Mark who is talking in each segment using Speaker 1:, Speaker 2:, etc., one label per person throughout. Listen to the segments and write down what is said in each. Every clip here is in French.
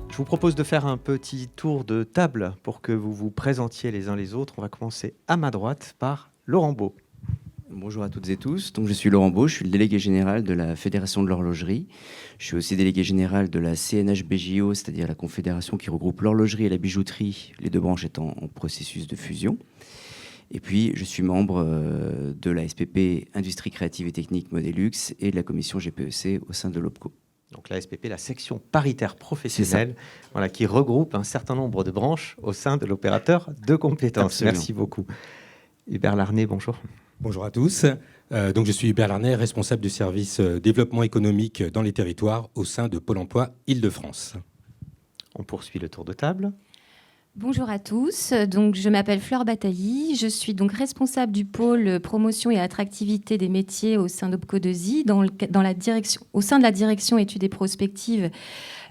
Speaker 1: Je vous propose de faire un petit tour de table pour que vous vous présentiez les uns les autres. On va commencer à ma droite par Laurent Beau.
Speaker 2: Bonjour à toutes et tous. Donc, je suis Laurent Beau, je suis le délégué général de la Fédération de l'horlogerie. Je suis aussi délégué général de la CNHBJO, c'est-à-dire la confédération qui regroupe l'horlogerie et la bijouterie, les deux branches étant en processus de fusion. Et puis, je suis membre de la SPP Industrie créative et technique Modélux et de la commission GPEC au sein de l'OPCO.
Speaker 1: Donc la SPP, la section paritaire professionnelle, voilà, qui regroupe un certain nombre de branches au sein de l'opérateur de compétences.
Speaker 2: Absolument.
Speaker 1: Merci beaucoup. Hubert Larnay, bonjour.
Speaker 3: Bonjour à tous. Donc je suis Hubert Larnay, responsable du service développement économique dans les territoires au sein de Pôle emploi Île-de-France.
Speaker 1: On poursuit le tour de table.
Speaker 4: Bonjour à tous, donc je m'appelle Fleur Batailly, je suis donc responsable du pôle promotion et attractivité des métiers au sein d'OPCO2I, au sein de la direction études et prospectives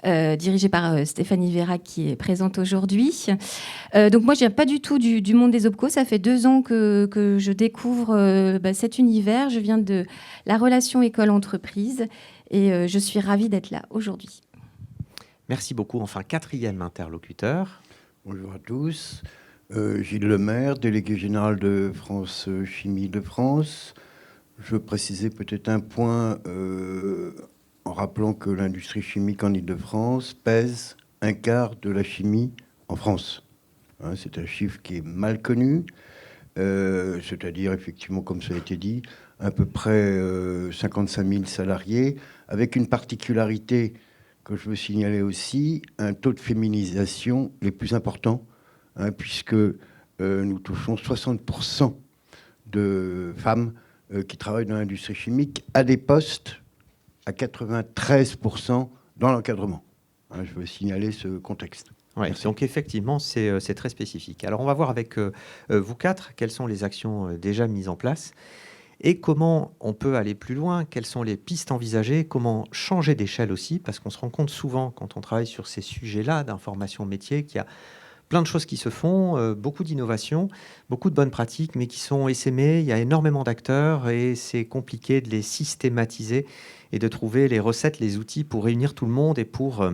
Speaker 4: dirigée par Stéphanie Vérac qui est présente aujourd'hui. Donc moi je viens pas du tout du monde des OPCO, ça fait 2 ans que je découvre cet univers, je viens de la relation école-entreprise et je suis ravie d'être là aujourd'hui.
Speaker 1: Merci beaucoup. Enfin, 4e interlocuteur.
Speaker 5: Bonjour à tous. Gilles Lemaire, délégué général de France Chimie de France. Je veux préciser peut-être un point en rappelant que l'industrie chimique en Île-de-France pèse 1/4 de la chimie en France. Hein, c'est un chiffre qui est mal connu, c'est-à-dire effectivement, comme ça a été dit, à peu près 55 000 salariés, avec une particularité que je veux signaler aussi, un taux de féminisation les plus importants, hein, puisque nous touchons 60% de femmes qui travaillent dans l'industrie chimique à des postes à 93% dans l'encadrement. Hein, je veux signaler ce contexte.
Speaker 1: Ouais, donc effectivement, c'est très spécifique. Alors on va voir avec vous quatre quelles sont les actions déjà mises en place et comment on peut aller plus loin, quelles sont les pistes envisagées, comment changer d'échelle aussi, parce qu'on se rend compte souvent quand on travaille sur ces sujets-là d'information métier qu'il y a plein de choses qui se font, beaucoup d'innovations, beaucoup de bonnes pratiques, mais qui sont essaimées. Il y a énormément d'acteurs et c'est compliqué de les systématiser et de trouver les recettes, les outils pour réunir tout le monde et pour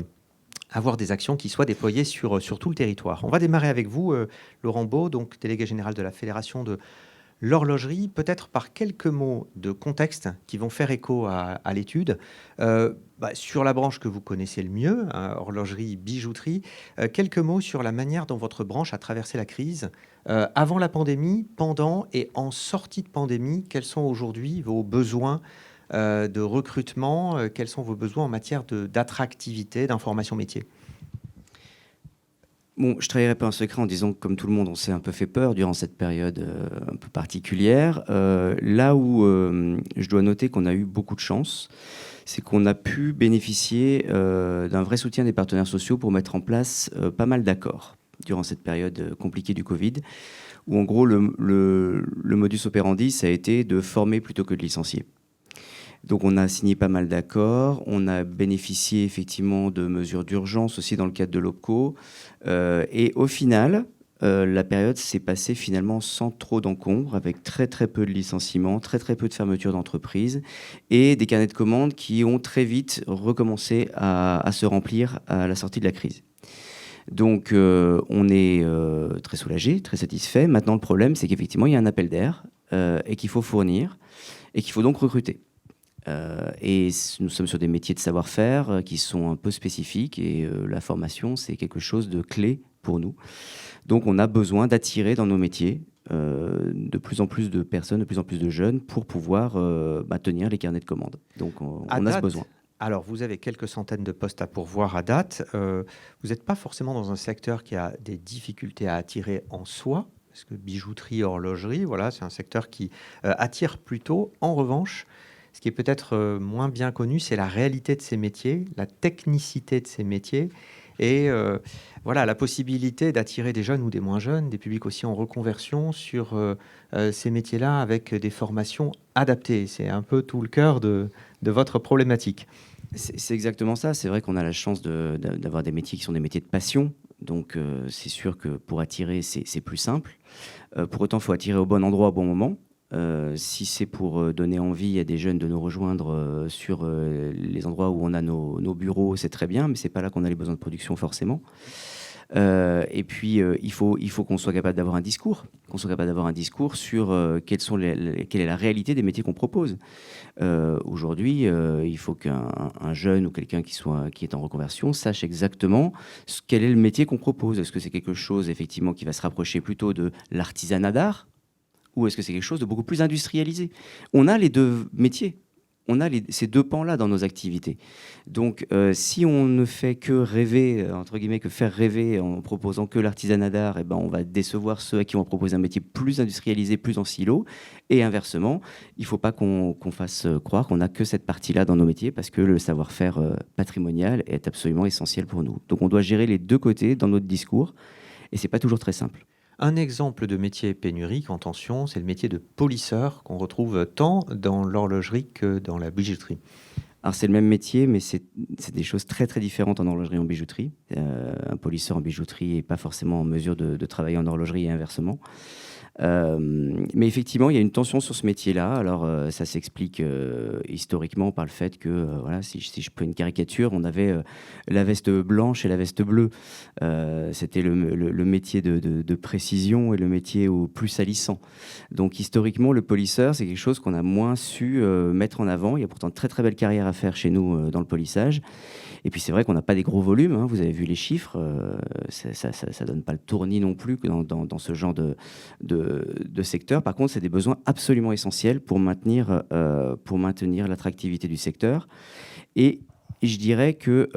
Speaker 1: avoir des actions qui soient déployées sur tout le territoire. On va démarrer avec vous, Laurent Beau, donc délégué général de la Fédération de l'horlogerie, peut-être par quelques mots de contexte qui vont faire écho à l'étude. Sur la branche que vous connaissez le mieux, hein, horlogerie, bijouterie, quelques mots sur la manière dont votre branche a traversé la crise avant la pandémie, pendant et en sortie de pandémie. Quels sont aujourd'hui vos besoins de recrutement, quels sont vos besoins en matière d'attractivité, d'information métier?
Speaker 2: Bon, je ne trahirai pas un secret en disant que, comme tout le monde, on s'est un peu fait peur durant cette période un peu particulière. Là où je dois noter qu'on a eu beaucoup de chance, c'est qu'on a pu bénéficier d'un vrai soutien des partenaires sociaux pour mettre en place pas mal d'accords durant cette période compliquée du Covid, où en gros le modus operandi, ça a été de former plutôt que de licencier. Donc on a signé pas mal d'accords, on a bénéficié effectivement de mesures d'urgence aussi dans le cadre de l'OPCO. Et au final, la période s'est passée finalement sans trop d'encombre, avec très très peu de licenciements, très très peu de fermetures d'entreprises et des carnets de commandes qui ont très vite recommencé à se remplir à la sortie de la crise. Donc on est très soulagé, très satisfait. Maintenant le problème c'est qu'effectivement il y a un appel d'air et qu'il faut fournir et qu'il faut donc recruter. Et nous sommes sur des métiers de savoir-faire qui sont un peu spécifiques et la formation, c'est quelque chose de clé pour nous. Donc, on a besoin d'attirer dans nos métiers de plus en plus de personnes, de plus en plus de jeunes pour pouvoir tenir les carnets de commandes. Donc, on a ce besoin.
Speaker 1: Alors, vous avez quelques centaines de postes à pourvoir à date. Vous n'êtes pas forcément dans un secteur qui a des difficultés à attirer en soi, parce que bijouterie, horlogerie, voilà, c'est un secteur qui attire plutôt. En revanche, ce qui est peut-être moins bien connu, c'est la réalité de ces métiers, la technicité de ces métiers Et voilà, la possibilité d'attirer des jeunes ou des moins jeunes, des publics aussi en reconversion sur ces métiers-là avec des formations adaptées. C'est un peu tout le cœur de votre problématique.
Speaker 2: C'est exactement ça. C'est vrai qu'on a la chance d'avoir des métiers qui sont des métiers de passion. Donc, c'est sûr que pour attirer, c'est plus simple. Pour autant, il faut attirer au bon endroit, au bon moment. Si c'est pour donner envie à des jeunes de nous rejoindre sur les endroits où on a nos bureaux, c'est très bien, mais c'est pas là qu'on a les besoins de production forcément. Et puis, il faut qu'on soit capable d'avoir un discours, sur quelle est la réalité des métiers qu'on propose. Aujourd'hui, il faut qu'un jeune ou quelqu'un qui est en reconversion sache exactement quel est le métier qu'on propose. Est-ce que c'est quelque chose, effectivement, qui va se rapprocher plutôt de l'artisanat d'art, ou est-ce que c'est quelque chose de beaucoup plus industrialisé? On a les deux métiers. On a ces deux pans-là dans nos activités. Donc, si on ne fait que rêver, entre guillemets, que faire rêver en proposant que l'artisanat d'art, eh ben, on va décevoir ceux à qui on va proposer un métier plus industrialisé, plus en silo. Et inversement, il ne faut pas qu'on fasse croire qu'on n'a que cette partie-là dans nos métiers, parce que le savoir-faire patrimonial est absolument essentiel pour nous. Donc, on doit gérer les deux côtés dans notre discours, et ce n'est pas toujours très simple.
Speaker 1: Un exemple de métier pénurique en tension, c'est le métier de polisseur qu'on retrouve tant dans l'horlogerie que dans la bijouterie.
Speaker 2: Alors c'est le même métier, mais c'est des choses très très différentes en horlogerie et en bijouterie. Un polisseur en bijouterie n'est pas forcément en mesure de travailler en horlogerie et inversement. Mais effectivement, il y a une tension sur ce métier-là. Alors, ça s'explique historiquement par le fait que, voilà, si je prends une caricature, on avait la veste blanche et la veste bleue. C'était le métier de précision et le métier au plus salissant. Donc, historiquement, le polisseur, c'est quelque chose qu'on a moins su mettre en avant. Il y a pourtant de très très belles carrières à faire chez nous dans le polissage. Et puis c'est vrai qu'on n'a pas des gros volumes, hein, vous avez vu les chiffres, ça donne pas le tournis non plus que dans ce genre de secteur. Par contre, c'est des besoins absolument essentiels pour maintenir l'attractivité du secteur. Et je dirais que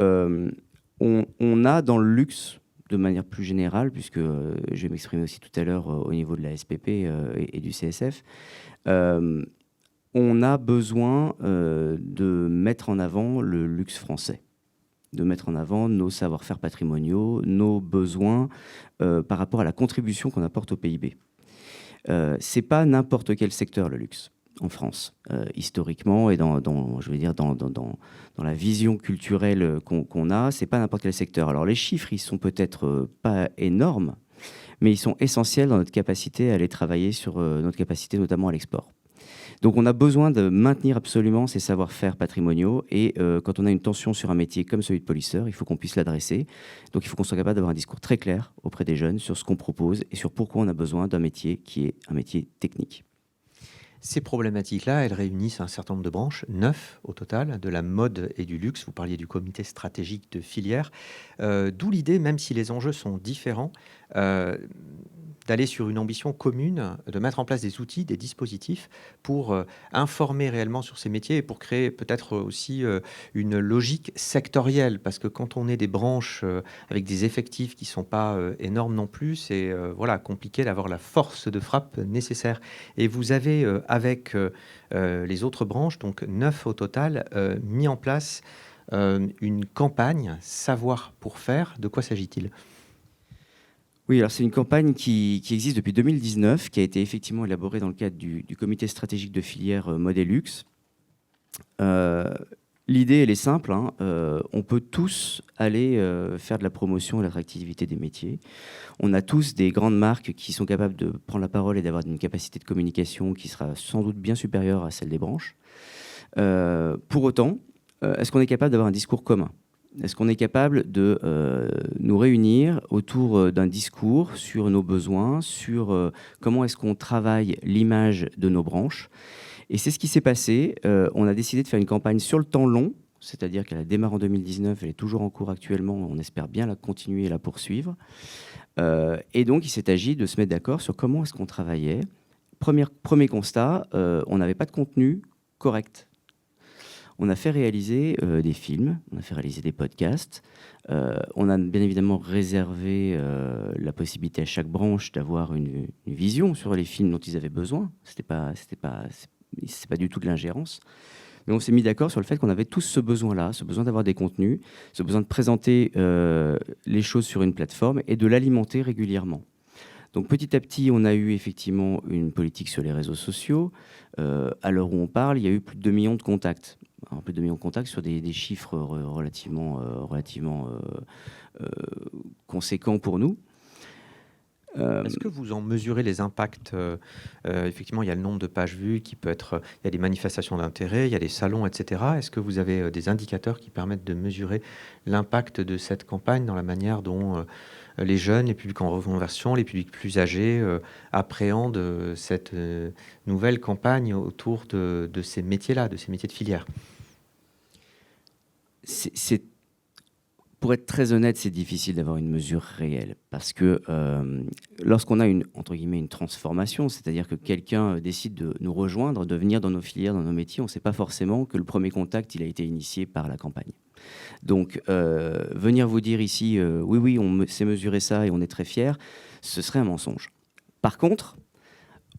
Speaker 2: on a dans le luxe, de manière plus générale, puisque je vais m'exprimer aussi tout à l'heure au niveau de la SPP et du CSF, on a besoin de mettre en avant le luxe français, de mettre en avant nos savoir-faire patrimoniaux, nos besoins par rapport à la contribution qu'on apporte au PIB. C'est pas n'importe quel secteur, le luxe, en France. Historiquement et dans la vision culturelle qu'on a, c'est pas n'importe quel secteur. Alors les chiffres, ils sont peut-être pas énormes, mais ils sont essentiels dans notre capacité à aller travailler sur notre capacité notamment à l'export. Donc on a besoin de maintenir absolument ces savoir-faire patrimoniaux et quand on a une tension sur un métier comme celui de polisseur, il faut qu'on puisse l'adresser. Donc il faut qu'on soit capable d'avoir un discours très clair auprès des jeunes sur ce qu'on propose et sur pourquoi on a besoin d'un métier qui est un métier technique.
Speaker 1: Ces problématiques-là, elles réunissent un certain nombre de branches, 9 au total, de la mode et du luxe. Vous parliez du comité stratégique de filière. D'où l'idée, même si les enjeux sont différents, d'aller sur une ambition commune, de mettre en place des outils, des dispositifs pour informer réellement sur ces métiers et pour créer peut-être aussi une logique sectorielle. Parce que quand on est des branches avec des effectifs qui ne sont pas énormes non plus, c'est compliqué d'avoir la force de frappe nécessaire. Et vous avez, avec les autres branches, donc 9 au total, mis en place une campagne Savoir pour faire. De quoi s'agit-il ?
Speaker 2: Oui, alors c'est une campagne qui existe depuis 2019, qui a été effectivement élaborée dans le cadre du comité stratégique de filière mode et luxe. L'idée, elle est simple, hein, on peut tous aller faire de la promotion et de l'attractivité des métiers. On a tous des grandes marques qui sont capables de prendre la parole et d'avoir une capacité de communication qui sera sans doute bien supérieure à celle des branches. Pour autant, est-ce qu'on est capable d'avoir un discours commun ? Est-ce qu'on est capable de nous réunir autour d'un discours sur nos besoins, sur comment est-ce qu'on travaille l'image de nos branches ? Et c'est ce qui s'est passé. On a décidé de faire une campagne sur le temps long, c'est-à-dire qu'elle a démarré en 2019, elle est toujours en cours actuellement, on espère bien la continuer et la poursuivre. Et donc, il s'est agi de se mettre d'accord sur comment est-ce qu'on travaillait. Premier constat, on n'avait pas de contenu correct. On a fait réaliser des films, on a fait réaliser des podcasts. On a bien évidemment réservé la possibilité à chaque branche d'avoir une vision sur les films dont ils avaient besoin. C'est pas du tout de l'ingérence. Mais on s'est mis d'accord sur le fait qu'on avait tous ce besoin-là, ce besoin d'avoir des contenus, ce besoin de présenter les choses sur une plateforme et de l'alimenter régulièrement. Donc petit à petit, on a eu effectivement une politique sur les réseaux sociaux. À l'heure où on parle, il y a eu plus de 2 millions de contacts. Alors, plus de 2 millions de contacts sur des chiffres relativement conséquents pour nous.
Speaker 1: Est-ce que vous en mesurez les impacts? Effectivement, il y a le nombre de pages vues qui peut être... Il y a des manifestations d'intérêt, il y a des salons, etc. Est-ce que vous avez des indicateurs qui permettent de mesurer l'impact de cette campagne dans la manière dont les jeunes, les publics en reconversion, les publics plus âgés appréhendent cette nouvelle campagne autour de ces métiers-là, de ces métiers de filière?
Speaker 2: Pour être très honnête, c'est difficile d'avoir une mesure réelle parce que lorsqu'on a entre guillemets, une transformation, c'est-à-dire que quelqu'un décide de nous rejoindre, de venir dans nos filières, dans nos métiers, on ne sait pas forcément que le premier contact, il a été initié par la campagne. Donc, venir vous dire ici, oui, on sait mesurer ça et on est très fiers, ce serait un mensonge. Par contre,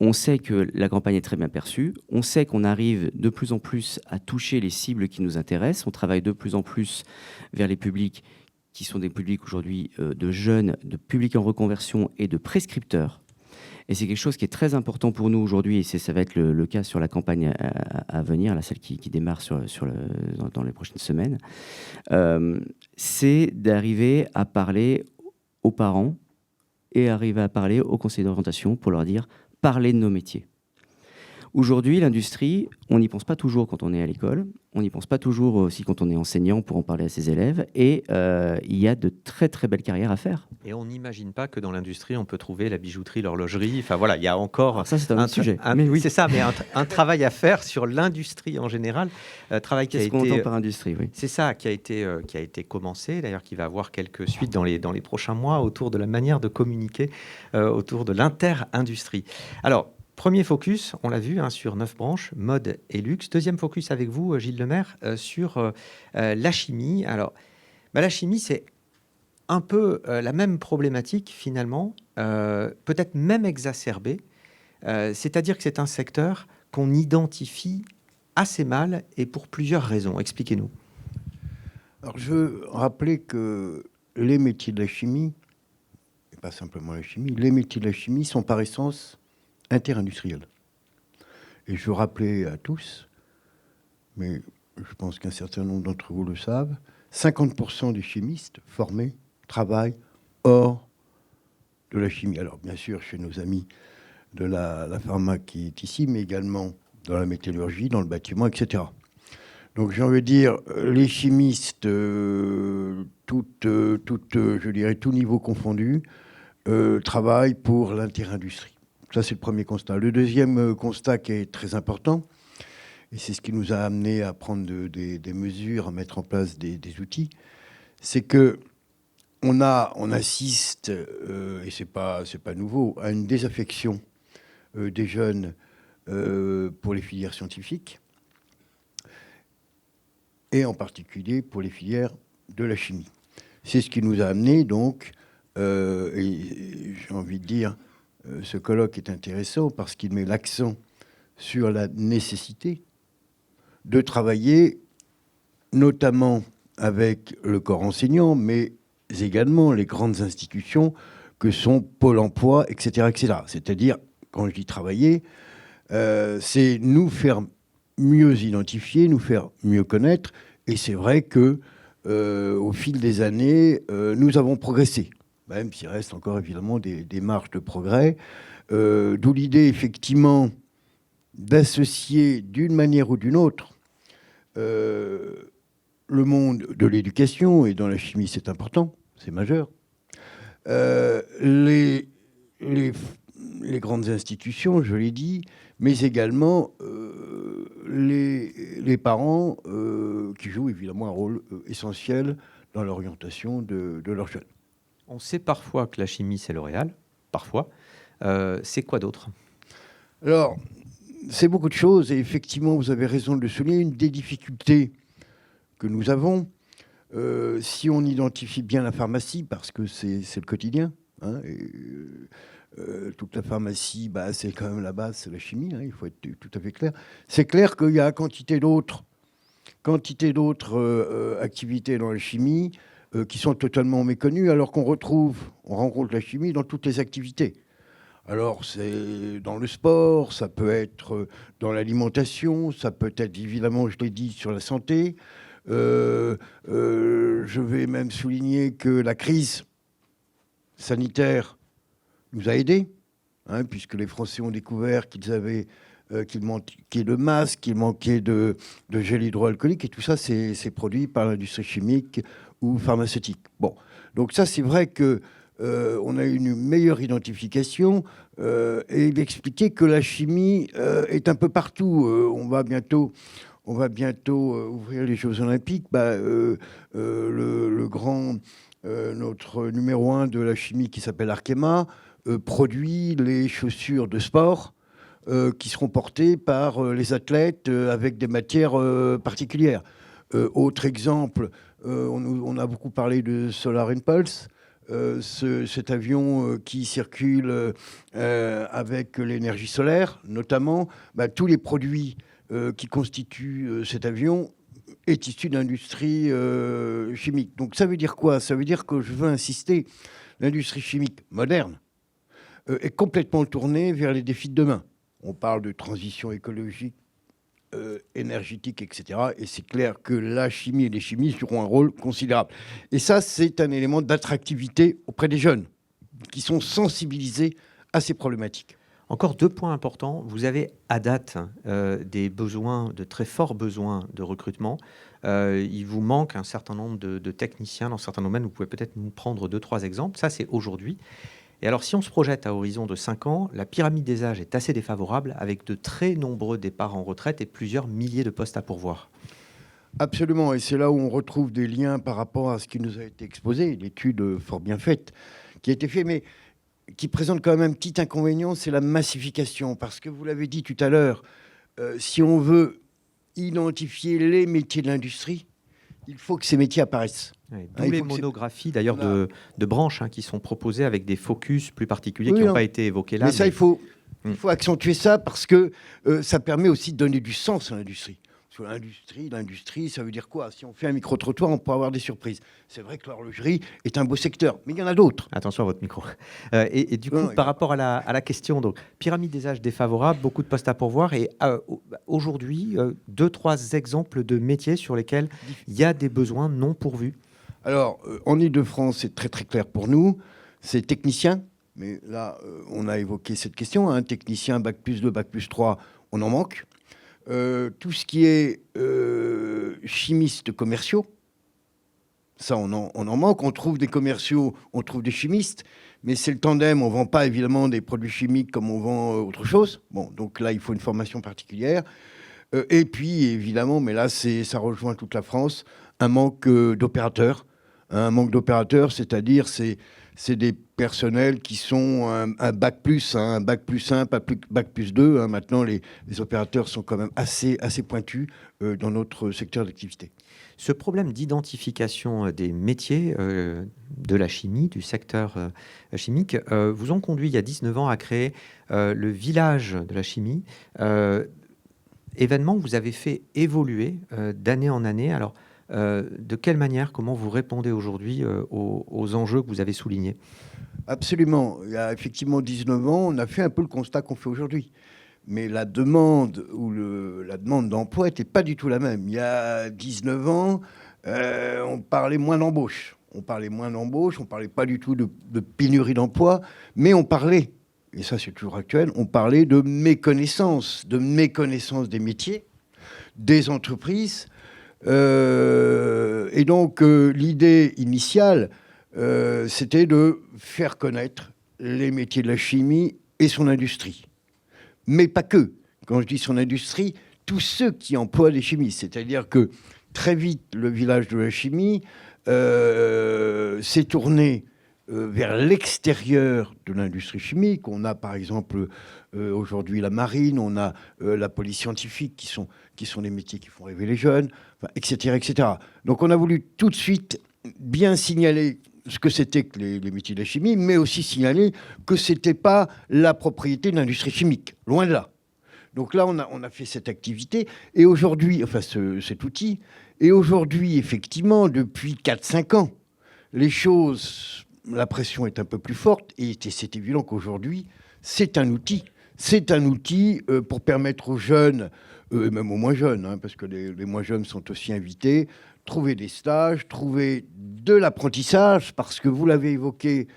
Speaker 2: on sait que la campagne est très bien perçue. On sait qu'on arrive de plus en plus à toucher les cibles qui nous intéressent. On travaille de plus en plus vers les publics qui sont des publics aujourd'hui de jeunes, de publics en reconversion et de prescripteurs. Et c'est quelque chose qui est très important pour nous aujourd'hui, et ça va être le cas sur la campagne à venir, celle qui démarre dans les prochaines semaines. C'est d'arriver à parler aux parents et arriver à parler aux conseillers d'orientation pour leur dire parler de nos métiers. Aujourd'hui, l'industrie, on n'y pense pas toujours quand on est à l'école, on n'y pense pas toujours aussi quand on est enseignant pour en parler à ses élèves, et il y a de très très belles carrières à faire.
Speaker 1: Et on n'imagine pas que dans l'industrie, on peut trouver la bijouterie, l'horlogerie, enfin voilà, il y a encore...
Speaker 2: Alors ça, c'est un autre sujet.
Speaker 1: Mais oui, c'est ça, mais un travail à faire sur l'industrie en général. Travail qui
Speaker 2: Qu'est-ce qu'on entend par industrie, oui.
Speaker 1: C'est ça qui a été commencé, d'ailleurs qui va avoir quelques suites dans les prochains mois autour de la manière de communiquer autour de l'inter-industrie. Alors, premier focus, on l'a vu, sur 9 branches, mode et luxe. Deuxième focus avec vous, Gilles Lemaire, sur la chimie. Alors, la chimie, c'est un peu la même problématique finalement, peut-être même exacerbée. C'est-à-dire que c'est un secteur qu'on identifie assez mal et pour plusieurs raisons. Expliquez-nous.
Speaker 5: Alors, je veux rappeler que les métiers de la chimie, et pas simplement la chimie, les métiers de la chimie sont par essence interindustriels. Et je veux rappeler à tous, mais je pense qu'un certain nombre d'entre vous le savent, 50% des chimistes formés travaillent hors de la chimie. Alors, bien sûr, chez nos amis de la pharma qui est ici, mais également dans la métallurgie, dans le bâtiment, etc. Donc, j'ai envie de dire, les chimistes, je dirais, tout niveau confondu, travaillent pour l'interindustrie. Ça, c'est le premier constat. Le deuxième constat qui est très important, et c'est ce qui nous a amené à prendre des mesures, à mettre en place des outils, c'est que on assiste, et c'est pas nouveau, à une désaffection des jeunes pour les filières scientifiques, et en particulier pour les filières de la chimie. C'est ce qui nous a amené, donc, et j'ai envie de dire, ce colloque est intéressant parce qu'il met l'accent sur la nécessité de travailler, notamment avec le corps enseignant, mais également les grandes institutions que sont Pôle emploi, etc., etc. C'est-à-dire, quand je dis travailler, c'est nous faire mieux identifier, nous faire mieux connaître. Et c'est vrai que au fil des années, nous avons progressé, même s'il reste encore évidemment des marges de progrès. D'où l'idée, effectivement, d'associer d'une manière ou d'une autre le monde de l'éducation, et dans la chimie c'est important, c'est majeur, les grandes institutions, je l'ai dit, mais également les parents qui jouent évidemment un rôle essentiel dans l'orientation de leurs jeunes.
Speaker 1: On sait parfois que la chimie, c'est L'Oréal, parfois. C'est quoi d'autre?
Speaker 5: Alors, c'est beaucoup de choses, et effectivement, vous avez raison de le souligner. Une des difficultés que nous avons, si on identifie bien la pharmacie, parce que c'est le quotidien, toute la pharmacie, c'est quand même la base, c'est la chimie, il faut être tout à fait clair. C'est clair qu'il y a quantité d'autres quantité d'autres activités dans la chimie qui sont totalement méconnues, alors qu'on rencontre la chimie dans toutes les activités. Alors, c'est dans le sport, ça peut être dans l'alimentation, ça peut être évidemment, je l'ai dit, sur la santé. Je vais même souligner que la crise sanitaire nous a aidés, puisque les Français ont découvert qu'il manquait de masques, qu'il manquait de gel hydroalcoolique, et tout ça, c'est produit par l'industrie chimique ou pharmaceutique. Bon, donc ça, c'est vrai que on a une meilleure identification et d'expliquer que la chimie est un peu partout. On va bientôt ouvrir les Jeux Olympiques. Notre numéro 1 de la chimie qui s'appelle Arkema produit les chaussures de sport qui seront portées par les athlètes avec des matières particulières. Autre exemple, on a beaucoup parlé de Solar Impulse. Cet avion qui circule avec l'énergie solaire, notamment, tous les produits qui constituent cet avion est issu d'industrie chimique. Donc ça veut dire quoi? Ça veut dire que je veux insister, l'industrie chimique moderne est complètement tournée vers les défis de demain. On parle de transition écologique, énergétique, etc. Et c'est clair que la chimie et les chimistes joueront un rôle considérable. Et ça, c'est un élément d'attractivité auprès des jeunes qui sont sensibilisés à ces problématiques.
Speaker 1: Encore 2 points importants. Vous avez à date des besoins, de très forts besoins de recrutement. Il vous manque un certain nombre de techniciens dans certains domaines. Vous pouvez peut-être nous prendre 2-3 exemples. Ça, c'est aujourd'hui. Et alors, si on se projette à horizon de 5 ans, la pyramide des âges est assez défavorable, avec de très nombreux départs en retraite et plusieurs milliers de postes à pourvoir.
Speaker 5: Absolument, et c'est là où on retrouve des liens par rapport à ce qui nous a été exposé, une étude fort bien faite qui a été faite, mais qui présente quand même un petit inconvénient, c'est la massification. Parce que vous l'avez dit tout à l'heure, si on veut identifier les métiers de l'industrie, il faut que ces métiers apparaissent.
Speaker 1: Ouais, d'où les monographies d'ailleurs de branches qui sont proposées avec des focus plus particuliers qui n'ont pas été évoqués là.
Speaker 5: Mais ça, il faut accentuer ça parce que ça permet aussi de donner du sens à l'industrie. Sur l'industrie, ça veut dire quoi? Si on fait un micro-trottoir, on peut avoir des surprises. C'est vrai que l'horlogerie est un beau secteur, mais il y en a d'autres.
Speaker 1: Attention à votre micro. Et du coup, par rapport à la question, donc, pyramide des âges défavorable, beaucoup de postes à pourvoir. Et aujourd'hui, 2-3 exemples de métiers sur lesquels il y a des besoins non pourvus.
Speaker 5: Alors, en Ile-de-France, c'est très très clair pour nous. C'est technicien. Mais là, on a évoqué cette question. Technicien, Bac+2, Bac+3, on en manque. Tout ce qui est chimistes commerciaux, ça on en manque. On trouve des commerciaux, on trouve des chimistes, mais c'est le tandem. On ne vend pas évidemment des produits chimiques comme on vend autre chose. Bon, donc là il faut une formation particulière. Et puis évidemment, mais là ça rejoint toute la France, un manque d'opérateurs. Un manque d'opérateurs, c'est-à-dire c'est des personnels qui sont un bac plus, un bac plus 1, pas plus bac plus 2. Maintenant, les opérateurs sont quand même assez pointus dans notre secteur d'activité.
Speaker 1: Ce problème d'identification des métiers de la chimie, du secteur chimique, vous ont conduit il y a 19 ans à créer le village de la chimie, événement que vous avez fait évoluer d'année en année. Alors, de quelle manière, comment vous répondez aujourd'hui aux enjeux que vous avez soulignés?
Speaker 5: Absolument. Il y a effectivement 19 ans, on a fait un peu le constat qu'on fait aujourd'hui. Mais la demande la demande d'emploi n'était pas du tout la même. Il y a 19 ans, on parlait moins d'embauche. On parlait pas du tout de pénurie d'emploi, mais on parlait, et ça c'est toujours actuel, on parlait de méconnaissance des métiers, des entreprises. Et donc, l'idée initiale, c'était de faire connaître les métiers de la chimie et son industrie. Mais pas que. Quand je dis son industrie, tous ceux qui emploient des chimistes. C'est-à-dire que très vite, le village de la chimie s'est tourné vers l'extérieur de l'industrie chimique. On a par exemple aujourd'hui la marine, on a la police scientifique qui sont des métiers qui font rêver les jeunes, etc., etc. Donc on a voulu tout de suite bien signaler ce que c'était que les métiers de la chimie, mais aussi signaler que ce n'était pas la propriété de l'industrie chimique, loin de là. Donc là, on a fait cette activité. Et aujourd'hui, enfin cet outil, et aujourd'hui, effectivement, depuis 4-5 ans, les choses, la pression est un peu plus forte. Et c'est évident qu'aujourd'hui, c'est un outil. C'est un outil pour permettre aux jeunes, et même aux moins jeunes, hein, parce que les moins jeunes sont aussi invités, trouver des stages, trouver de l'apprentissage, parce que vous l'avez évoqué,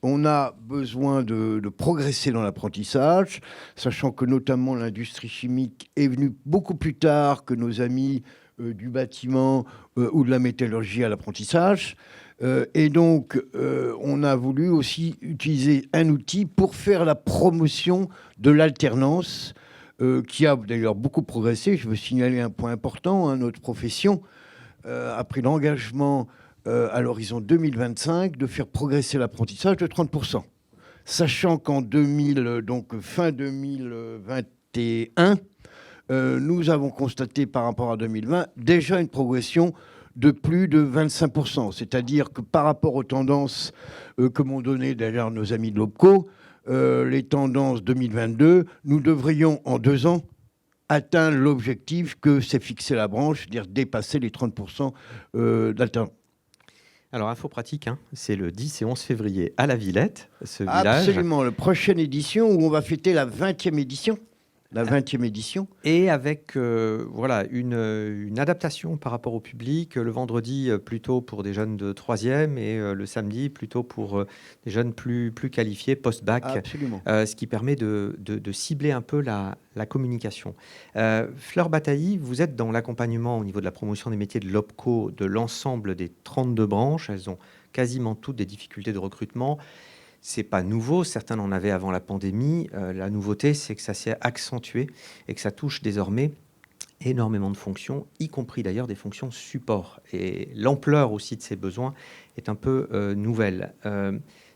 Speaker 5: on a besoin de progresser dans l'apprentissage, sachant que notamment l'industrie chimique est venue beaucoup plus tard que nos amis du bâtiment ou de la métallurgie à l'apprentissage. Et donc, on a voulu aussi utiliser un outil pour faire la promotion de l'alternance, qui a d'ailleurs beaucoup progressé. Je veux signaler un point important, hein, notre profession a pris l'engagement à l'horizon 2025 de faire progresser l'apprentissage de 30%. Sachant qu'en fin 2021, nous avons constaté par rapport à 2020 déjà une progression de plus de 25%. C'est-à-dire que par rapport aux tendances que m'ont donné d'ailleurs nos amis de l'OPCO, les tendances 2022, nous devrions en 2 ans atteindre l'objectif que s'est fixé la branche, c'est-à-dire dépasser les 30% d'alternance.
Speaker 1: Alors, info pratique, hein, c'est le 10 et 11 février à la Villette, ce village.
Speaker 5: Absolument, la prochaine édition où on va fêter la 20e édition. La 20e édition.
Speaker 1: Et avec voilà, une adaptation par rapport au public. Le vendredi, plutôt pour des jeunes de 3e et le samedi, plutôt pour des jeunes plus qualifiés, post-bac.
Speaker 5: Absolument.
Speaker 1: Ce qui permet de cibler un peu la communication. Fleur Batailly, vous êtes dans l'accompagnement au niveau de la promotion des métiers de l'OPCO de l'ensemble des 32 branches. Elles ont quasiment toutes des difficultés de recrutement. C'est pas nouveau, certains en avaient avant la pandémie. La nouveauté, c'est que ça s'est accentué et que ça touche désormais énormément de fonctions, y compris d'ailleurs des fonctions support. Et l'ampleur aussi de ces besoins est un peu nouvelle.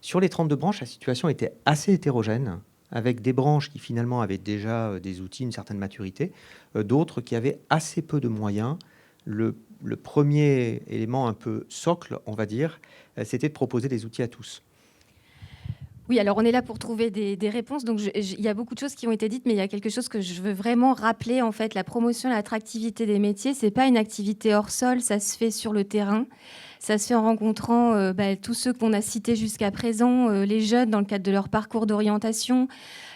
Speaker 1: Sur les 32 branches, la situation était assez hétérogène, avec des branches qui finalement avaient déjà des outils, une certaine maturité, d'autres qui avaient assez peu de moyens. Le premier élément un peu socle, on va dire, c'était de proposer des outils à tous.
Speaker 4: Oui, alors on est là pour trouver des réponses. Donc il y a beaucoup de choses qui ont été dites, mais il y a quelque chose que je veux vraiment rappeler. En fait, la promotion et l'attractivité des métiers, c'est pas une activité hors sol, ça se fait sur le terrain. Ça se fait en rencontrant tous ceux qu'on a cités jusqu'à présent, les jeunes dans le cadre de leur parcours d'orientation,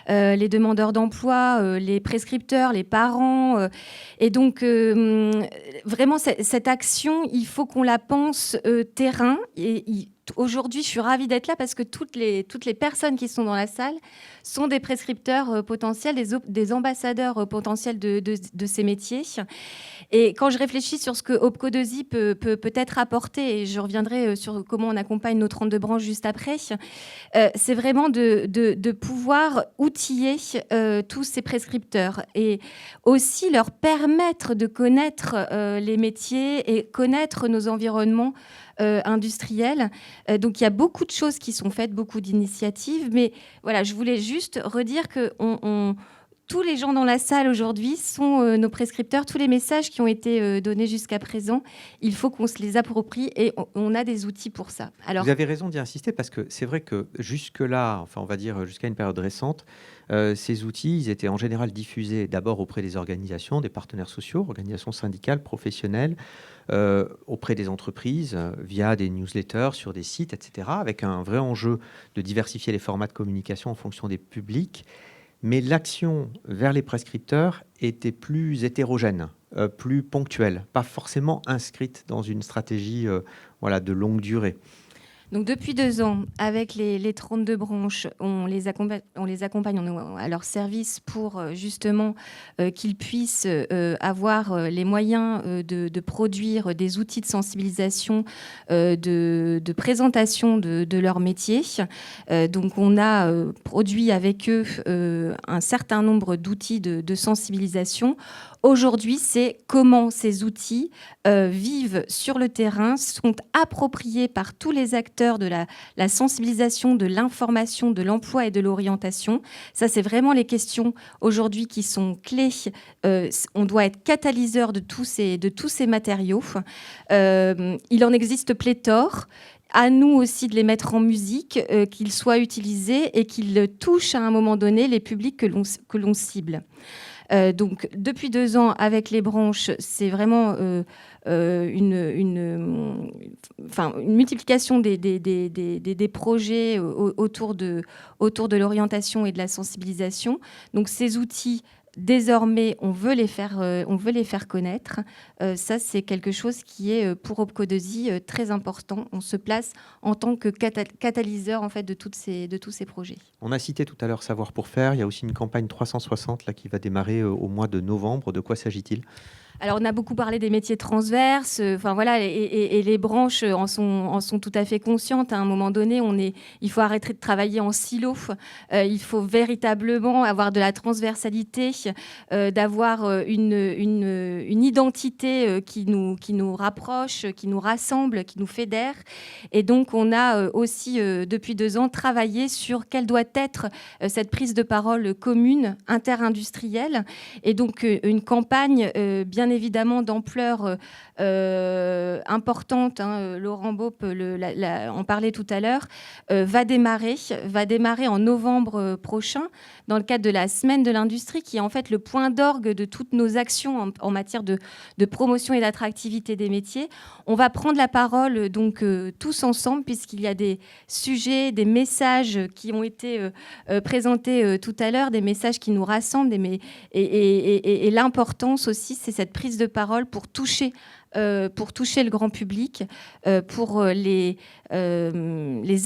Speaker 4: les demandeurs d'emploi, les prescripteurs, les parents. Et donc, vraiment, cette action, il faut qu'on la pense terrain. Aujourd'hui, je suis ravie d'être là parce que toutes les personnes qui sont dans la salle sont des prescripteurs potentiels, des ambassadeurs potentiels de ces métiers. Et quand je réfléchis sur ce que OPCO2I peut être apporté, et je reviendrai sur comment on accompagne nos 32 branches juste après, c'est vraiment de pouvoir outiller tous ces prescripteurs et aussi leur permettre de connaître les métiers et connaître nos environnements industriels. Donc il y a beaucoup de choses qui sont faites, beaucoup d'initiatives, mais voilà, je voulais juste redire que tous les gens dans la salle aujourd'hui sont nos prescripteurs. Tous les messages qui ont été donnés jusqu'à présent, il faut qu'on se les approprie et on a des outils pour ça. Alors,
Speaker 1: vous avez raison d'y insister parce que c'est vrai que jusque-là, enfin on va dire jusqu'à une période récente, ces outils, ils étaient en général diffusés d'abord auprès des organisations, des partenaires sociaux, organisations syndicales, professionnelles, auprès des entreprises, via des newsletters, sur des sites, etc., avec un vrai enjeu de diversifier les formats de communication en fonction des publics. Mais l'action vers les prescripteurs était plus hétérogène, plus ponctuelle, pas forcément inscrite dans une stratégie de longue durée.
Speaker 4: Donc depuis 2 ans, avec les 32 branches, on les accompagne à leur service pour justement qu'ils puissent avoir les moyens de produire des outils de sensibilisation, de présentation de leur métier. Donc on a produit avec eux un certain nombre d'outils de sensibilisation. Aujourd'hui, c'est comment ces outils vivent sur le terrain, sont appropriés par tous les acteurs de la sensibilisation, de l'information, de l'emploi et de l'orientation. Ça, c'est vraiment les questions aujourd'hui qui sont clés. On doit être catalyseur de tous ces matériaux. Il en existe pléthore. à nous aussi de les mettre en musique, qu'ils soient utilisés et qu'ils touchent à un moment donné les publics que l'on cible. Donc, depuis 2 ans, avec les branches, c'est vraiment une multiplication des projets autour de l'orientation et de la sensibilisation. Donc, ces outils, désormais, on veut les faire connaître. Ça, c'est quelque chose qui est, pour Opco2I, très important. On se place en tant que catalyseur en fait, de tous ces projets.
Speaker 1: On a cité tout à l'heure Savoir pour faire. Il y a aussi une campagne 360 là, qui va démarrer au mois de novembre. De quoi s'agit-il ?
Speaker 4: Alors, on a beaucoup parlé des métiers transverses, voilà, et les branches en sont tout à fait conscientes. À un moment donné, il faut arrêter de travailler en silo. Il faut véritablement avoir de la transversalité, d'avoir une identité qui nous rapproche, qui nous rassemble, qui nous fédère. Et donc, on a aussi, depuis 2 ans, travaillé sur quelle doit être cette prise de parole commune, interindustrielle. Et donc, une campagne bien évidemment d'ampleur importante, Laurent Baup en parlait tout à l'heure, va démarrer en novembre prochain dans le cadre de la Semaine de l'Industrie, qui est en fait le point d'orgue de toutes nos actions en matière de promotion et d'attractivité des métiers. On va prendre la parole donc tous ensemble, puisqu'il y a des sujets, des messages qui ont été présentés tout à l'heure, des messages qui nous rassemblent, et l'importance aussi, c'est cette prise de parole pour toucher le grand public, pour les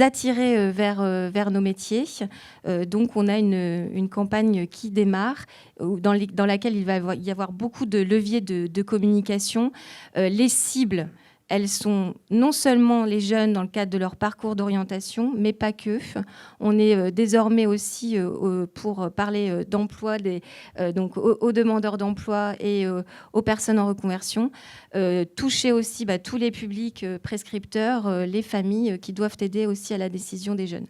Speaker 4: attirer vers nos métiers. Donc, on a une campagne qui démarre, dans laquelle il va y avoir beaucoup de leviers de communication. Les cibles, elles sont non seulement les jeunes dans le cadre de leur parcours d'orientation, mais pas que. On est désormais aussi pour parler d'emploi, donc aux demandeurs d'emploi et aux personnes en reconversion. Toucher aussi tous les publics prescripteurs, les familles qui doivent aider aussi à la décision des jeunes.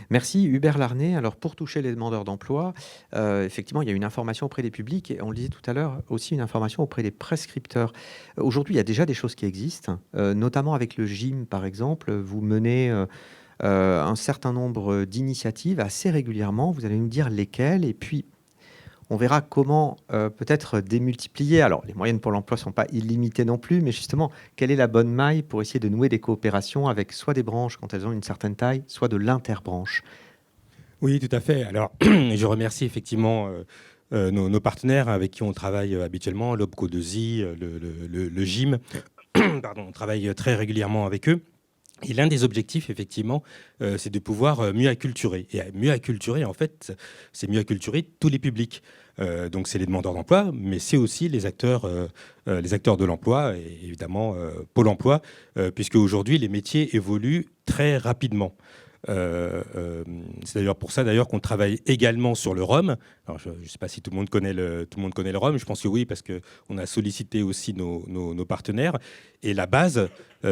Speaker 1: Merci Hubert Larnay. Alors pour toucher les demandeurs d'emploi, effectivement, il y a une information auprès des publics et on le disait tout à l'heure, aussi une information auprès des prescripteurs. Aujourd'hui, il y a déjà des choses qui existent, notamment avec le GIM par exemple. Vous menez un certain nombre d'initiatives assez régulièrement. Vous allez nous dire lesquelles et puis on verra comment peut-être démultiplier. Alors, les moyens pour l'emploi ne sont pas illimités non plus, mais justement, quelle est la bonne maille pour essayer de nouer des coopérations avec soit des branches quand elles ont une certaine taille, soit de l'interbranche ?
Speaker 3: Oui, tout à fait. Alors, je remercie effectivement nos partenaires avec qui on travaille habituellement, l'Opco2I, le GIM. Pardon, on travaille très régulièrement avec eux. Et l'un des objectifs, effectivement, c'est de pouvoir mieux acculturer. Et mieux acculturer, en fait, c'est mieux acculturer tous les publics. Donc, c'est les demandeurs d'emploi, mais c'est aussi les acteurs de l'emploi, et évidemment Pôle emploi, puisque aujourd'hui, les métiers évoluent très rapidement. C'est d'ailleurs pour ça qu'on travaille également sur le rhum. Alors, je ne sais pas si tout le monde connaît le rhum. Je pense que oui, parce qu'on a sollicité aussi nos partenaires. Et la base,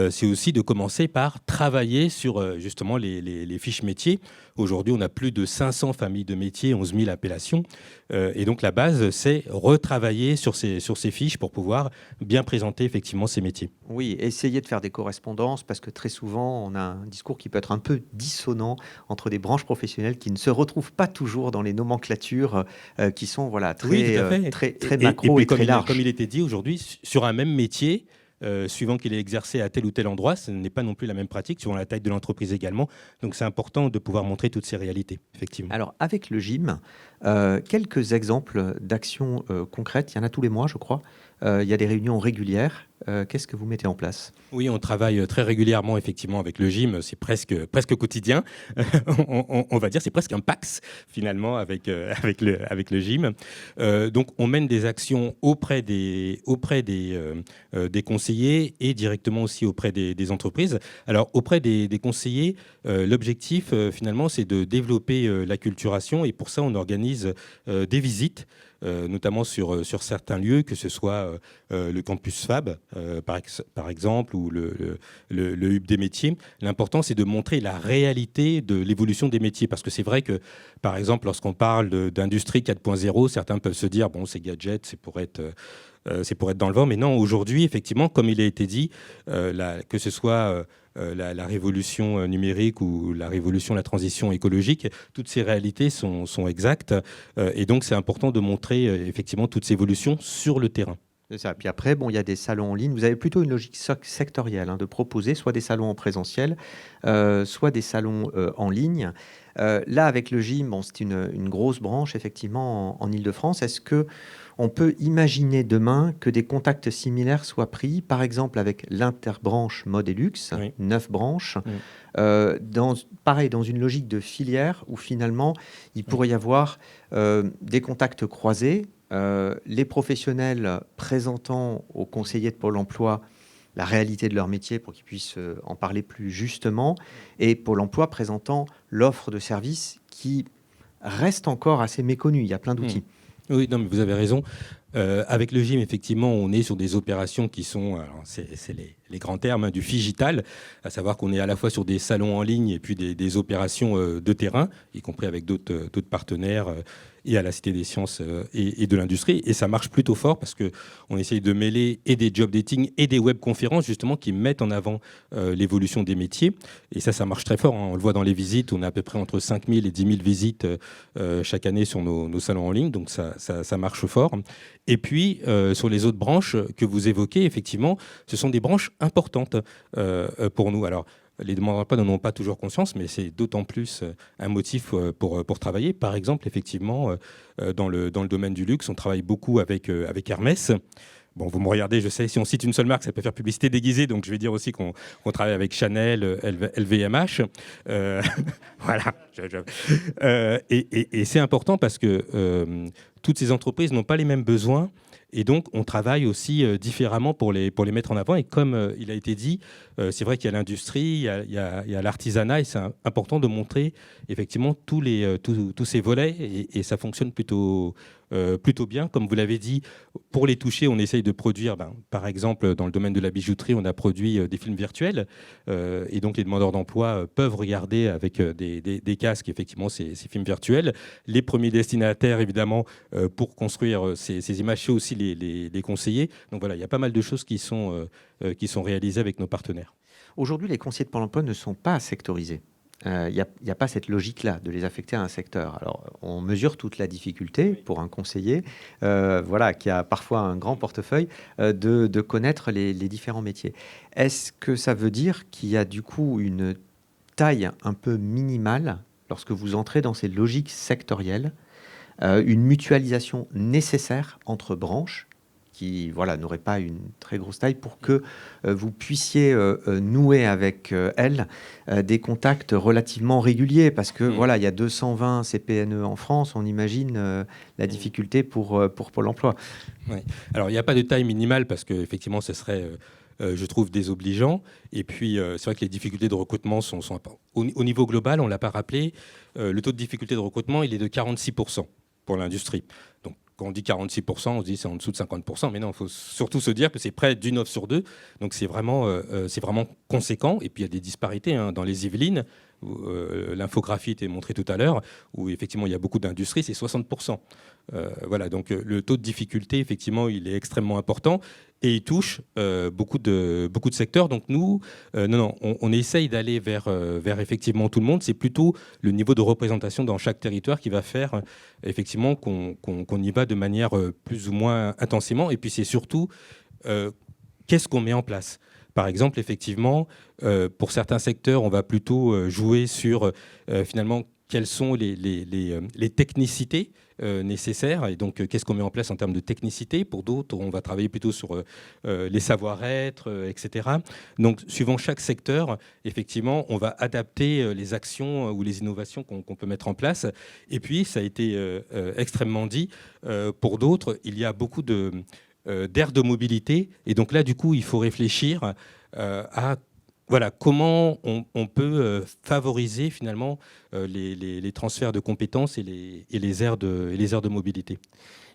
Speaker 3: c'est aussi de commencer par travailler sur justement les fiches métiers. Aujourd'hui, on a plus de 500 familles de métiers, 11 000 appellations. Et donc la base, c'est retravailler sur ces fiches pour pouvoir bien présenter effectivement ces métiers.
Speaker 1: Oui, essayer de faire des correspondances, parce que très souvent, on a un discours qui peut être un peu dissonant entre des branches professionnelles qui ne se retrouvent pas toujours dans les nomenclatures qui sont très macro et très larges.
Speaker 3: Comme il était dit aujourd'hui, sur un même métier, suivant qu'il est exercé à tel ou tel endroit, ce n'est pas non plus la même pratique, suivant la taille de l'entreprise également. Donc c'est important de pouvoir montrer toutes ces réalités, effectivement.
Speaker 1: Alors avec le GIM, quelques exemples d'actions concrètes, il y en a tous les mois je crois, il y a des réunions régulières. Qu'est-ce que vous mettez en place ?
Speaker 3: Oui, on travaille très régulièrement effectivement avec le GIM, c'est presque quotidien. on va dire c'est presque un PAX finalement avec le GIM. Donc on mène des actions auprès des conseillers et directement aussi auprès des entreprises. Alors auprès des conseillers, l'objectif finalement c'est de développer l'acculturation et pour ça on organise des visites. Notamment sur certains lieux, que ce soit le campus Fab, par exemple, ou le hub des métiers. L'important, c'est de montrer la réalité de l'évolution des métiers. Parce que c'est vrai que, par exemple, lorsqu'on parle d'industrie 4.0, certains peuvent se dire, bon, c'est gadget, c'est pour être dans le vent. Mais non, aujourd'hui, effectivement, comme il a été dit, que ce soit la révolution numérique ou la révolution, la transition écologique. Toutes ces réalités sont exactes. Et donc, c'est important de montrer effectivement toutes ces évolutions sur le terrain.
Speaker 1: C'est ça. Puis après, bon, il y a des salons en ligne. Vous avez plutôt une logique sectorielle, hein, de proposer soit des salons en présentiel, soit des salons en ligne. Là, avec le gym, bon, c'est une grosse branche, effectivement, en Île-de-France. Est-ce que on peut imaginer demain que des contacts similaires soient pris, par exemple avec l'interbranche mode et luxe,
Speaker 3: Oui.
Speaker 1: 9 branches,
Speaker 3: Oui.
Speaker 1: pareil, dans une logique de filière où finalement, il pourrait y avoir des contacts croisés, les professionnels présentant aux conseillers de Pôle emploi la réalité de leur métier pour qu'ils puissent en parler plus justement, et Pôle emploi présentant l'offre de services qui reste encore assez méconnue. Il y a plein d'outils.
Speaker 3: Oui, non, mais vous avez raison. Avec le gym, effectivement, on est sur des opérations qui sont, alors c'est les grands termes, hein, du figital, à savoir qu'on est à la fois sur des salons en ligne et puis des opérations de terrain, y compris avec d'autres partenaires et à la Cité des Sciences et de l'Industrie. Et ça marche plutôt fort parce qu'on essaye de mêler et des job dating et des webconférences, justement, qui mettent en avant l'évolution des métiers. Et ça marche très fort, hein. On le voit dans les visites. On a à peu près entre 5 000 et 10 000 visites chaque année sur nos salons en ligne. Donc ça marche fort. Et puis, sur les autres branches que vous évoquez, effectivement, ce sont des branches importantes pour nous. Alors, les demandeurs d'emploi n'en ont pas toujours conscience, mais c'est d'autant plus un motif pour travailler. Par exemple, effectivement, dans le domaine du luxe, on travaille beaucoup avec Hermès. Bon, vous me regardez, je sais, si on cite une seule marque, ça peut faire publicité déguisée, donc je vais dire aussi qu'on travaille avec Chanel, LVMH. Voilà. Et c'est important parce que toutes ces entreprises n'ont pas les mêmes besoins. Et donc, on travaille aussi différemment pour les mettre en avant. Et comme il a été dit, c'est vrai qu'il y a l'industrie, il y a l'artisanat, et c'est important de montrer effectivement tous ces volets. Et ça fonctionne plutôt bien. Comme vous l'avez dit, pour les toucher, on essaye de produire, par exemple, dans le domaine de la bijouterie, on a produit des films virtuels. Et donc, les demandeurs d'emploi peuvent regarder avec des casques, effectivement, ces films virtuels. Les premiers destinataires, évidemment, pour construire ces images, c'est aussi les conseillers. Donc voilà, il y a pas mal de choses qui sont réalisées avec nos partenaires.
Speaker 1: Aujourd'hui, les conseillers de Pôle emploi ne sont pas sectorisés. Il n'y a pas cette logique-là de les affecter à un secteur. Alors, on mesure toute la difficulté pour un conseiller, qui a parfois un grand portefeuille, de connaître les différents métiers. Est-ce que ça veut dire qu'il y a du coup une taille un peu minimale lorsque vous entrez dans ces logiques sectorielles, une mutualisation nécessaire entre branches qui n'aurait pas une très grosse taille pour que vous puissiez nouer avec elles des contacts relativement réguliers, parce que il y a 220 CPNE en France, on imagine la difficulté pour Pôle emploi.
Speaker 3: Oui. Alors il n'y a pas de taille minimale parce qu'effectivement ce serait je trouve désobligeant. Et puis, c'est vrai que les difficultés de recrutement sont au niveau global, on ne l'a pas rappelé, le taux de difficulté de recrutement, il est de 46% pour l'industrie. Donc, quand on dit 46%, on se dit c'est en dessous de 50%, mais non, il faut surtout se dire que c'est près d'une offre sur deux. Donc, c'est vraiment conséquent. Et puis, il y a des disparités dans les Yvelines. L'infographie était montrée tout à l'heure, où effectivement il y a beaucoup d'industries, c'est 60%. Voilà, donc le taux de difficulté, effectivement, il est extrêmement important et il touche beaucoup de secteurs. Donc nous, on essaye d'aller vers effectivement tout le monde. C'est plutôt le niveau de représentation dans chaque territoire qui va faire effectivement qu'on y va de manière plus ou moins intensément. Et puis c'est surtout qu'est-ce qu'on met en place. Par exemple, effectivement, pour certains secteurs, on va plutôt jouer sur finalement quelles sont les technicités nécessaires et donc qu'est-ce qu'on met en place en termes de technicité. Pour d'autres, on va travailler plutôt sur les savoir-être, etc. Donc, suivant chaque secteur, effectivement, on va adapter les actions ou les innovations qu'on peut mettre en place. Et puis, ça a été extrêmement dit, pour d'autres, il y a beaucoup d'aires de mobilité. Et donc là, du coup, il faut réfléchir à comment on peut favoriser finalement les transferts de compétences et les aires de mobilité.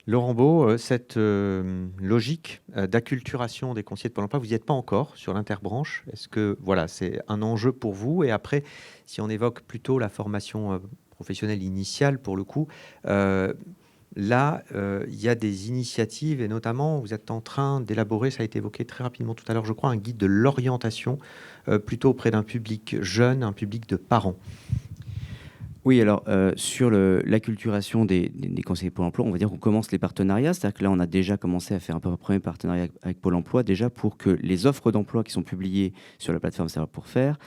Speaker 1: Laurent Beau, cette logique d'acculturation des conseillers de Pôle emploi, vous n'y êtes pas encore sur l'interbranche. Est-ce que c'est un enjeu pour vous? Et après, si on évoque plutôt la formation professionnelle initiale, pour le coup, Là, il y a des initiatives et notamment, vous êtes en train d'élaborer, ça a été évoqué très rapidement tout à l'heure, je crois, un guide de l'orientation plutôt auprès d'un public jeune, un public de parents.
Speaker 2: Oui, alors sur l'acculturation des conseillers Pôle emploi, on va dire qu'on commence les partenariats. C'est-à-dire que là, on a déjà commencé à faire un premier partenariat avec Pôle emploi, déjà pour que les offres d'emploi qui sont publiées sur la plateforme Savoir pour faire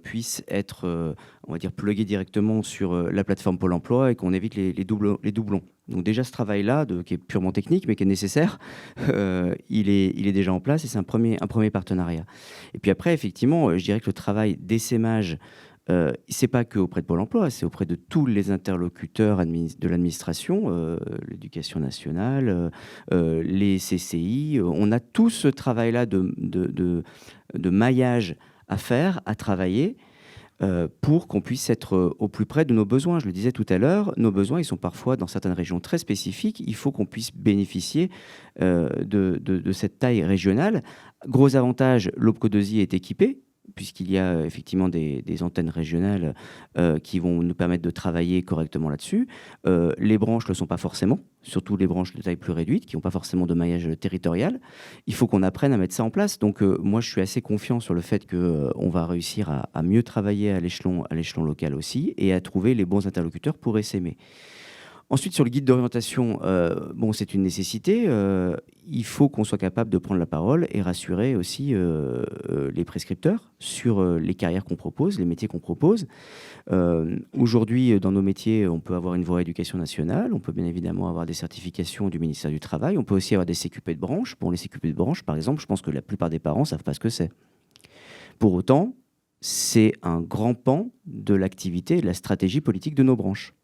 Speaker 2: puissent être, on va dire, pluguées directement sur la plateforme Pôle emploi et qu'on évite les doublons. Donc déjà, ce travail-là, qui est purement technique, mais qui est nécessaire, il est déjà en place et c'est un premier partenariat. Et puis après, effectivement, je dirais que le travail d'essaimage, c'est pas que auprès de Pôle emploi, c'est auprès de tous les interlocuteurs de l'administration, l'éducation nationale, les CCI. On a tout ce travail-là de maillage à faire, à travailler, pour qu'on puisse être au plus près de nos besoins. Je le disais tout à l'heure, nos besoins, ils sont parfois dans certaines régions très spécifiques. Il faut qu'on puisse bénéficier de cette taille régionale. Gros avantage, l'OPCO2I est équipé, puisqu'il y a effectivement des antennes régionales qui vont nous permettre de travailler correctement là-dessus. Les branches ne le sont pas forcément, surtout les branches de taille plus réduite, qui n'ont pas forcément de maillage territorial. Il faut qu'on apprenne à mettre ça en place. Donc moi, je suis assez confiant sur le fait qu'on va réussir à mieux travailler à l'échelon local aussi et à trouver les bons interlocuteurs pour essaimer. Ensuite, sur le guide d'orientation, c'est une nécessité. Il faut qu'on soit capable de prendre la parole et rassurer aussi les prescripteurs sur les carrières qu'on propose, les métiers qu'on propose. Aujourd'hui, dans nos métiers, on peut avoir une voie éducation nationale, on peut bien évidemment avoir des certifications du ministère du Travail, on peut aussi avoir des CQP de branche. Bon, les CQP de branche, par exemple, je pense que la plupart des parents ne savent pas ce que c'est. Pour autant, c'est un grand pan de l'activité et de la stratégie politique de nos branches.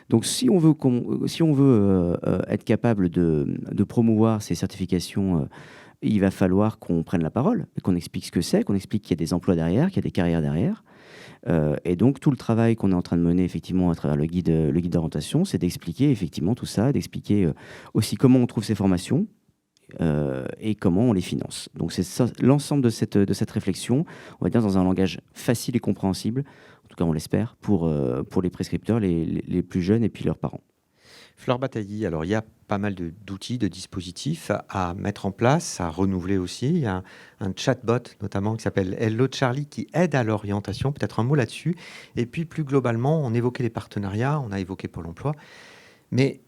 Speaker 2: Donc, si on veut être capable de promouvoir ces certifications, il va falloir qu'on prenne la parole et qu'on explique ce que c'est, qu'on explique qu'il y a des emplois derrière, qu'il y a des carrières derrière. Et donc, tout le travail qu'on est en train de mener, effectivement, à travers le guide d'orientation, c'est d'expliquer, effectivement, tout ça, d'expliquer aussi comment on trouve ces formations et comment on les finance. Donc, c'est l'ensemble de cette réflexion, on va dire, dans un langage facile et compréhensible, en tout cas on l'espère, pour les prescripteurs, les plus jeunes et puis leurs parents.
Speaker 1: Fleur Batailly, alors il y a pas mal d'outils, de dispositifs à mettre en place, à renouveler aussi. Il y a un chatbot notamment qui s'appelle Hello Charlie qui aide à l'orientation, peut-être un mot là-dessus. Et puis plus globalement, on évoquait les partenariats, on a évoqué Pôle emploi, mais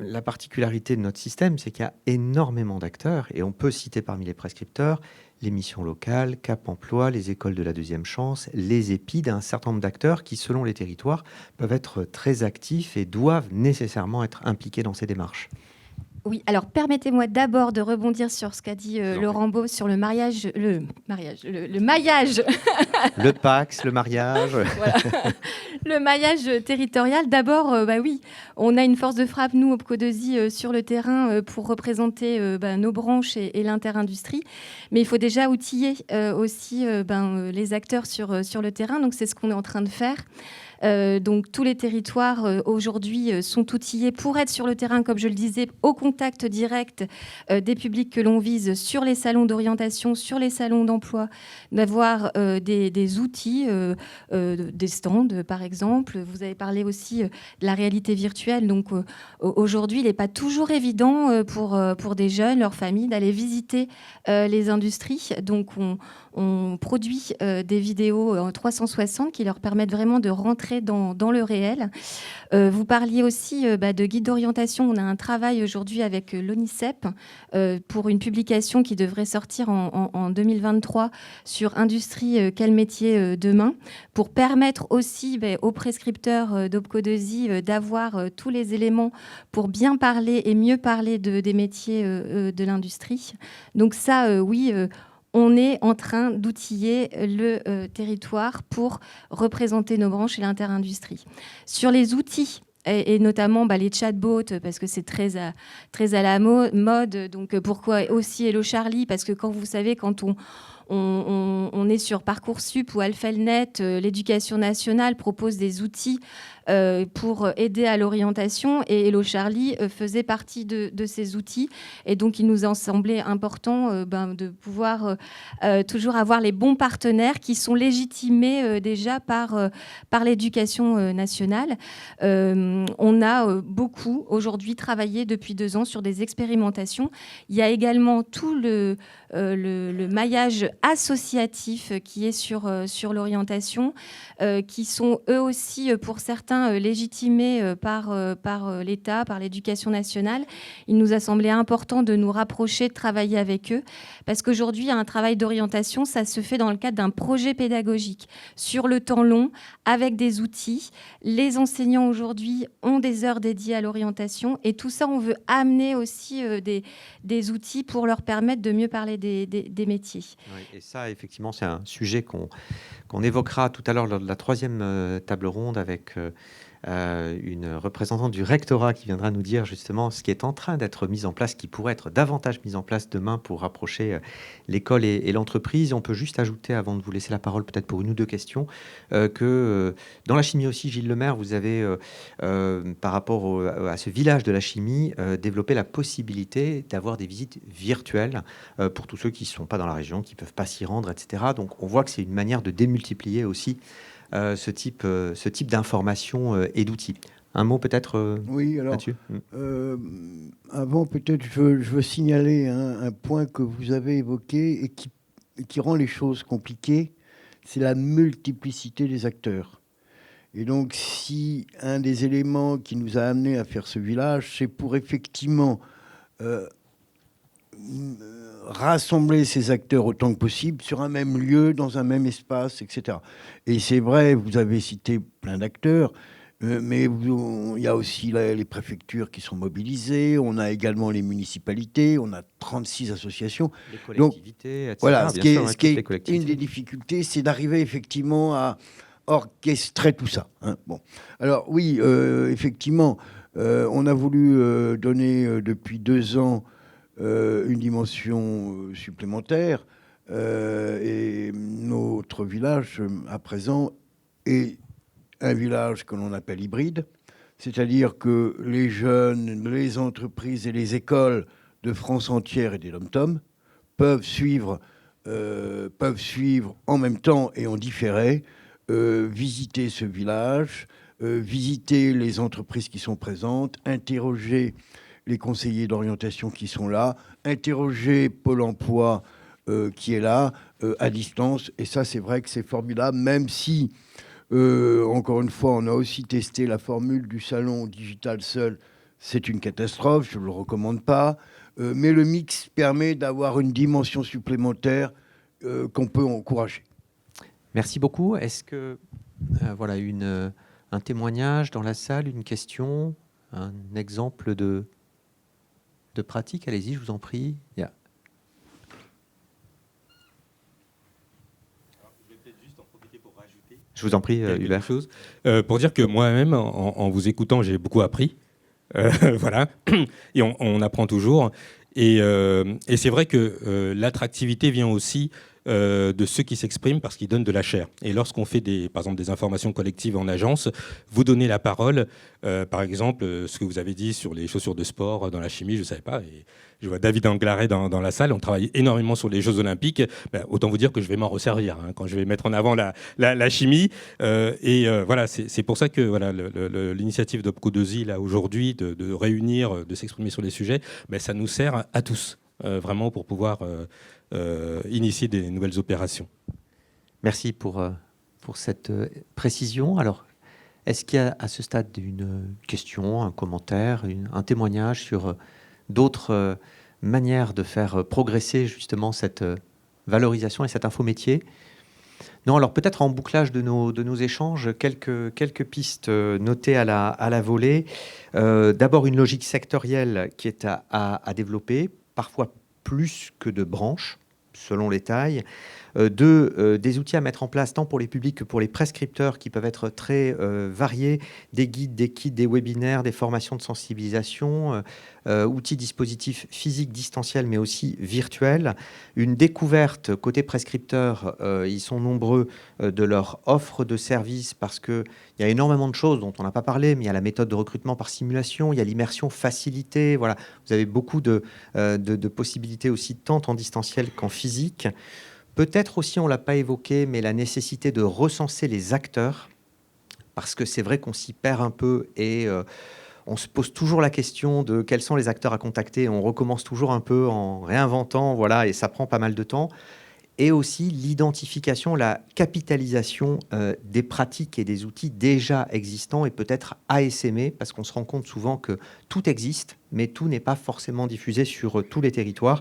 Speaker 1: la particularité de notre système, c'est qu'il y a énormément d'acteurs et on peut citer parmi les prescripteurs les missions locales, Cap Emploi, les écoles de la deuxième chance, les EPID, un certain nombre d'acteurs qui, selon les territoires, peuvent être très actifs et doivent nécessairement être impliqués dans ces démarches.
Speaker 4: Oui, alors permettez-moi d'abord de rebondir sur ce qu'a dit Laurent Beau sur le maillage. Le maillage.
Speaker 1: Le PAX, le mariage.
Speaker 4: Voilà. Le maillage territorial. D'abord, oui, on a une force de frappe, nous, au PCO2I, sur le terrain pour représenter nos branches et l'interindustrie. Mais il faut déjà outiller aussi les acteurs sur le terrain. Donc, c'est ce qu'on est en train de faire. Donc tous les territoires aujourd'hui sont outillés pour être sur le terrain, comme je le disais, au contact direct des publics que l'on vise sur les salons d'orientation, sur les salons d'emploi, d'avoir des outils, des stands par exemple. Vous avez parlé aussi de la réalité virtuelle. Donc aujourd'hui, il n'est pas toujours évident pour des jeunes, leurs familles, d'aller visiter les industries. Donc on produit des vidéos en 360 qui leur permettent vraiment de rentrer dans le réel. Vous parliez aussi de guide d'orientation. On a un travail aujourd'hui avec l'ONICEP pour une publication qui devrait sortir en 2023 sur Industrie, quel métier demain, pour permettre aussi aux prescripteurs d'OPCO2I d'avoir tous les éléments pour bien parler et mieux parler des métiers de l'industrie. Donc ça, oui, on est en train d'outiller le territoire pour représenter nos branches et l'interindustrie. Sur les outils, et notamment les chatbots, parce que c'est très à la mode. Donc pourquoi aussi Hello Charlie ? Parce que quand on est sur Parcoursup ou Alphelnet. L'éducation nationale propose des outils pour aider à l'orientation, et Hello Charlie faisait partie de ces outils. Et donc, il nous a semblé important de pouvoir toujours avoir les bons partenaires qui sont légitimés déjà par l'éducation nationale. On a beaucoup aujourd'hui travaillé depuis 2 ans sur des expérimentations. Il y a également tout le maillage associatif qui est sur l'orientation, qui sont eux aussi pour certains légitimés par l'État, par l'éducation nationale. Il nous a semblé important de nous rapprocher, de travailler avec eux, parce qu'aujourd'hui, un travail d'orientation, ça se fait dans le cadre d'un projet pédagogique sur le temps long, avec des outils. Les enseignants aujourd'hui ont des heures dédiées à l'orientation, et tout ça, on veut amener aussi des outils pour leur permettre de mieux parler des métiers.
Speaker 1: Oui, et ça, effectivement, c'est un sujet qu'on évoquera tout à l'heure lors de la 3e table ronde avec une représentante du rectorat qui viendra nous dire justement ce qui est en train d'être mis en place, qui pourrait être davantage mis en place demain pour rapprocher l'école et l'entreprise. Et on peut juste ajouter, avant de vous laisser la parole peut-être pour une ou 2 questions, que dans la chimie aussi, Gilles Lemaire, vous avez, par rapport à ce village de la chimie, développé la possibilité d'avoir des visites virtuelles pour tous ceux qui ne sont pas dans la région, qui ne peuvent pas s'y rendre, etc. Donc on voit que c'est une manière de démultiplier aussi ce type d'informations et d'outils. Un mot peut-être
Speaker 5: Oui, alors,
Speaker 1: là-dessus.
Speaker 5: avant peut-être, je veux signaler un point que vous avez évoqué et qui rend les choses compliquées, c'est la multiplicité des acteurs. Et donc, si un des éléments qui nous a amenés à faire ce village, c'est pour effectivement rassembler ces acteurs autant que possible sur un même lieu, dans un même espace, etc. Et c'est vrai, vous avez cité plein d'acteurs, mais il y a aussi les préfectures qui sont mobilisées, on a également les municipalités, on a 36 associations.
Speaker 1: Les collectivités, etc.
Speaker 5: Voilà,
Speaker 1: Bien sûr,
Speaker 5: ce qui
Speaker 1: toutes les
Speaker 5: est une des difficultés, c'est d'arriver effectivement à orchestrer tout ça. Hein. Bon. Alors oui, effectivement, on a voulu donner depuis 2 ans une dimension supplémentaire, et notre village à présent est un village que l'on appelle hybride, c'est-à-dire que les jeunes, les entreprises et les écoles de France entière et des DOM-TOM peuvent suivre en même temps et en différé, visiter ce village, visiter les entreprises qui sont présentes, interroger les conseillers d'orientation qui sont là, interroger Pôle emploi qui est là, à distance. Et ça, c'est vrai que c'est formidable, même si, encore une fois, on a aussi testé la formule du salon digital seul. C'est une catastrophe, je ne le recommande pas. Mais le mix permet d'avoir une dimension supplémentaire qu'on peut encourager.
Speaker 1: Merci beaucoup. Est-ce que, voilà, un témoignage dans la salle, une question, un exemple de pratique? Allez-y, je vous en prie. Yeah. Je vous en prie, Hubert.
Speaker 3: Chose, pour dire que moi-même, en vous écoutant, j'ai beaucoup appris. Voilà. Et on apprend toujours. Et c'est vrai que l'attractivité vient aussi de ceux qui s'expriment parce qu'ils donnent de la chair. Et lorsqu'on fait par exemple des informations collectives en agence, vous donnez la parole. Par exemple, ce que vous avez dit sur les chaussures de sport dans la chimie, je ne savais pas. Et je vois David Anglaret dans la salle. On travaille énormément sur les Jeux Olympiques. Ben, autant vous dire que je vais m'en resservir quand je vais mettre en avant la chimie. Voilà, c'est pour ça que voilà, l'initiative d'OPCO2I là aujourd'hui de réunir, de s'exprimer sur les sujets, ben, ça nous sert à tous vraiment pour pouvoir initier des nouvelles opérations.
Speaker 1: Merci pour cette précision. Alors, est-ce qu'il y a à ce stade une question, un commentaire, un témoignage sur d'autres manières de faire progresser justement cette valorisation et cet infométier? Non, alors peut-être en bouclage de nos échanges, quelques pistes notées à la volée. D'abord, une logique sectorielle qui est à développer, parfois plus que de branches. selon les tailles. Des outils à mettre en place tant pour les publics que pour les prescripteurs qui peuvent être très variés, des guides, des kits, des webinaires, des formations de sensibilisation, outils, dispositifs physiques, distanciels, mais aussi virtuels. Une découverte côté prescripteurs, ils sont nombreux, de leur offre de services parce qu'il y a énormément de choses dont on n'a pas parlé, mais il y a la méthode de recrutement par simulation, il y a l'immersion facilitée. Voilà. Vous avez beaucoup de possibilités aussi tant en distanciel qu'en physique. Peut-être aussi, on ne l'a pas évoqué, mais la nécessité de recenser les acteurs, parce que c'est vrai qu'on s'y perd un peu et on se pose toujours la question de quels sont les acteurs à contacter. On recommence toujours un peu en réinventant, voilà, et ça prend pas mal de temps. Et aussi l'identification, la capitalisation des pratiques et des outils déjà existants et peut-être à essaimer, parce qu'on se rend compte souvent que tout existe, mais tout n'est pas forcément diffusé sur tous les territoires.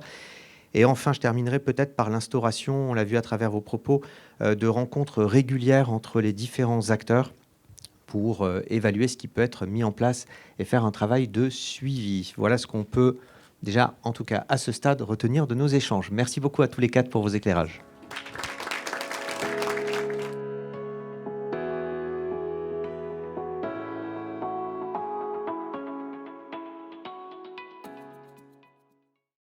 Speaker 1: Et enfin, je terminerai peut-être par l'instauration, on l'a vu à travers vos propos, de rencontres régulières entre les différents acteurs pour évaluer ce qui peut être mis en place et faire un travail de suivi. Voilà ce qu'on peut déjà, en tout cas à ce stade, retenir de nos échanges. Merci beaucoup à tous les quatre pour vos éclairages.